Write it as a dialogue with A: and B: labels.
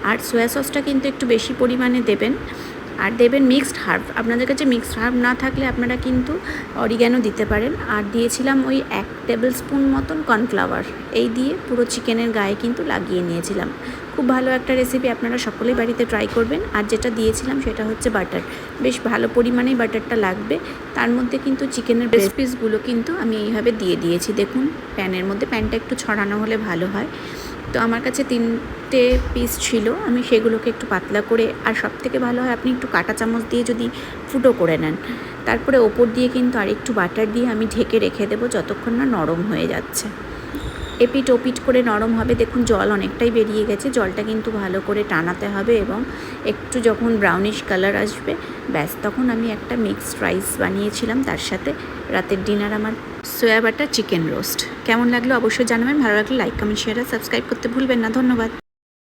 A: আর সোয়া সসটা কিন্তু একটু বেশি পরিমাণে দেবেন, আর দেবেন মিক্সড হার্ব। আপনাদের কাছে মিক্সড হার্ব না থাকলে আপনারা কিন্তু অরিগ্যানো দিতে পারেন। আর দিয়েছিলাম ওই 1 টেবিল স্পুন মতন কর্নফ্লাওয়ার, এই দিয়ে পুরো চিকেনের গায়ে কিন্তু লাগিয়ে নিয়েছিলাম। খুব ভালো একটা রেসিপি, আপনারা সকলেই বাড়িতে ট্রাই করবেন। আর যেটা দিয়েছিলাম সেটা হচ্ছে বাটার, বেশ ভালো পরিমাণেই বাটারটা লাগবে। তার মধ্যে কিন্তু চিকেনের ব্রেস্ট পিসগুলো কিন্তু আমি এইভাবে দিয়ে দিয়েছি। দেখুন প্যানের মধ্যে, প্যানটা একটু ছড়ানো হলে ভালো হয়। তো আমার কাছে 3টে পিস ছিল, আমি সেগুলোকে একটু পাতলা করে, আর সবথেকে ভালো হয় আপনি একটু কাঁটা চামচ দিয়ে যদি ফুটো করে নেন, তারপরে ওপর দিয়ে কিন্তু আর একটু বাটার দিয়ে আমি ঢেকে রেখে দেবো যতক্ষণ না নরম হয়ে যাচ্ছে। এপিট ওপিট করে নরম হবে। দেখুন জল অনেকটাই বেরিয়ে গেছে, জলটা কিন্তু ভালো করে টানাতে হবে, এবং একটু যখন ব্রাউনিশ কালার আসবে ব্যাস, তখন আমি একটা মিক্সড রাইস বানিয়েছিলাম, তার সাথে রাতের ডিনার আমার সোয়া বাটার চিকেন রোস্ট। কেমন লাগলো অবশ্যই জানাবেন, ভালো লাগলে লাইক কমেন্ট শেয়ার আর সাবস্ক্রাইব করতে ভুলবেন না। ধন্যবাদ।